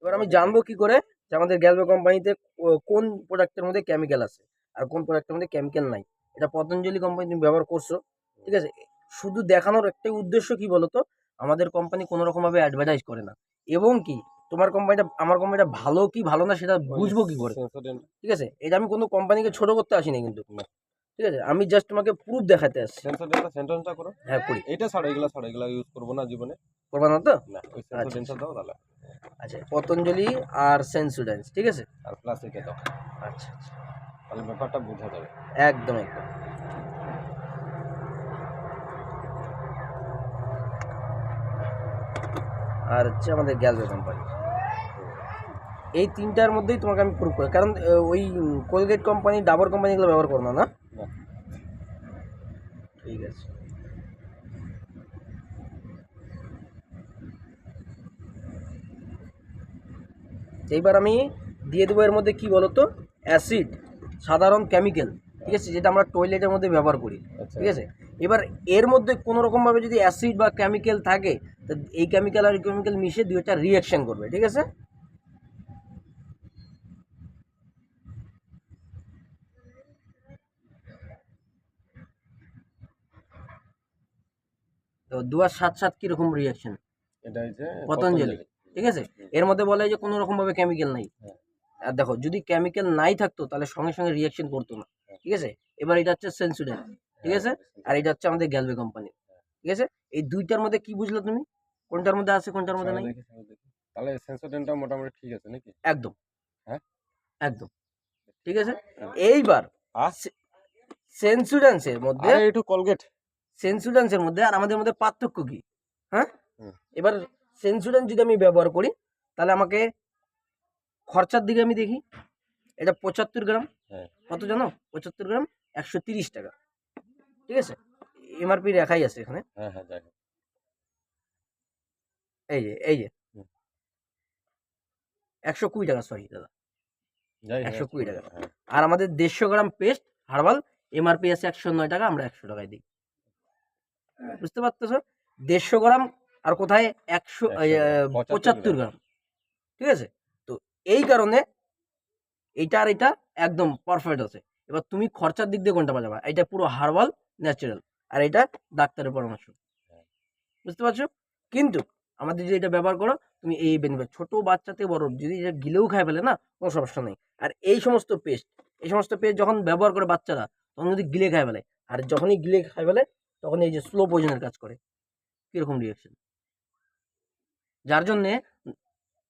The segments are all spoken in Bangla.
এবার আমি জানবো কি করে যে আমাদের গ্যালভে কোম্পানিতে কোন প্রোডাক্টের মধ্যে কেমিক্যাল আছে আর কোন প্রোডাক্টের মধ্যে কেমিক্যাল নাই। এটা পতঞ্জলি কোম্পানি তুমি ব্যবহার করছো, ঠিক আছে? শুধু দেখানোর একটাই উদ্দেশ্য কি বলতো, আমাদের কোম্পানি কোনো রকম ভাবে অ্যাডভার্টাইজ করে না, এবং কি তোমার কোম্পানিটা আমার কোম্পানিটা ভালো কি ভালো না সেটা বুঝবো কি করে, ঠিক আছে? এটা আমি কোনো কোম্পানিকে ছোট করতে আসিনি কিন্তু, ঠিক আছে? আমি জাস্ট তোমাকে প্রুফ দেখাতে আসছি। সেন্টেন্সটা করো। হ্যাঁ করি। এটা ছাড়া এগুলা ইউজ করবো না জীবনে। করবা না তো? না, ওই আচ্ছা সেন্টেন্সটা দাও তাহলে। আচ্ছা, পতঞ্জলি আর সেন্সুডেন্স, ঠিক আছে? আর প্লাস এটা দাও, আচ্ছা আচ্ছা, তাহলে ব্যাপারটা বোঝা যাবে। একদম একদম। আর হচ্ছে আমাদের গ্যালভে কোম্পানি, এই তিনটার মধ্যেই তোমাকে আমি প্রুভ করি, কারণ ওই কোলগেট কোম্পানি ডাবর কোম্পানি এগুলো ব্যবহার করো না, না? না। ঠিক আছে। এইবার আমি দিয়ে দেবো এর মধ্যে কি বলতো, অ্যাসিড, সাধারণ কেমিক্যাল, ঠিক আছে, যেটা আমরা টয়লেটের মধ্যে ব্যবহার করি, আচ্ছা। ঠিক আছে? এবার এর মধ্যে কোনো রকমভাবে যদি অ্যাসিড বা কেমিক্যাল থাকে, তো এই কেমিক্যাল আর কেমিক্যাল মিশে দুইটা রিয়াকশন করবে, ঠিক আছে? তো 2 আর 7 7 কিরকম রিয়াকশন? এটা হচ্ছে পতঞ্জলি, ঠিক আছে? এর মধ্যে বলে যে কোনো রকম ভাবে কেমিক্যাল নাই। হ্যাঁ। আর দেখো যদি কেমিক্যাল নাই থাকতো তাহলে সঙ্গে সঙ্গে রিয়াকশন করতো না, ঠিক আছে? এবার এটা হচ্ছে সেন্সুডেন্ট, ঠিক আছে? আর এটা হচ্ছে আমাদের গ্যালভে কোম্পানি, ঠিক আছে? এই দুইটার মধ্যে কি বুঝলে তুমি, কোনটার মধ্যে আছে কোনটার মধ্যে নাই? তাহলে সেন্সোডেন্টটা মোটামুটি ঠিক আছে নাকি? একদম। হ্যাঁ? একদম, ঠিক আছে। এইবার আর সেন্সুডেন্সের মধ্যে, একটু কলগেট। সেন্সুডেন্সের মধ্যে আর আমাদের মধ্যে পার্থক্য কি? হ্যাঁ, হুম। এবার সেন্সুডেন্স যদি আমি ব্যবহার করি তাহলে আমাকে খরচার দিকে আমি দেখি, এটা 75 গ্রাম, হ্যাঁ। কত জানো? 75 গ্রাম 130 টাকা, ঠিক আছে? এমআরপি লেখাই আছে এখানে, হ্যাঁ, হ্যাঁ, যাই হোক। এই যে হুম। 120 টাকা, সরি দাদা, যাই হোক, 120 টাকা। হ্যাঁ। আর আমাদের 150 গ্রাম পেস্ট হার্বাল এমআরপি আছে 109 টাকা, আমরা 100 টাকায় দিই। বুঝতে পারতেছো? 150 গ্রাম আর কোথায় 175 গ্রাম, ঠিক আছে? তো এই কারণে এইটা আর এটা একদম পারফেক্ট আছে। এবার তুমি খরচার দিক দিয়ে কোনটা বাজাবা? এটা পুরো হার্বাল ন্যাচারাল, আর এটা ডাক্তারের পরামর্শ, বুঝতে পারছো? কিন্তু আমাদের যদি এটা ব্যবহার করো তুমি এই বেনিফিট, ছোট বাচ্চা থেকে বড় যদি এটা গিলেও খায় ফেলে না, কোনো সমস্যা নেই। আর এই সমস্ত পেস্ট যখন ব্যবহার করে বাচ্চারা, তখন যদি গিলে খায় ফেলে, আর যখনই গিলে খায় ফেলে তখন এই যে স্লো পয়জনের কাজ করে, কিরকম রিয়াকশন, যার জন্যে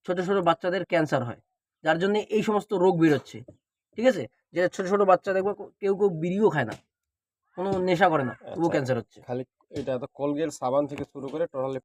ছোট ছোট বাচ্চাদের ক্যান্সার হয়, যার জন্য এই সমস্ত রোগ বেরোচ্ছে, ঠিক আছে? যে ছোট ছোট বাচ্চা দেখবো কেউ কেউ বিড়িও খায় না, কোনো নেশা করে না, তবুও ক্যান্সার হচ্ছে। খালি এটা তো কোলগেট সাবান থেকে শুরু করে টোটালি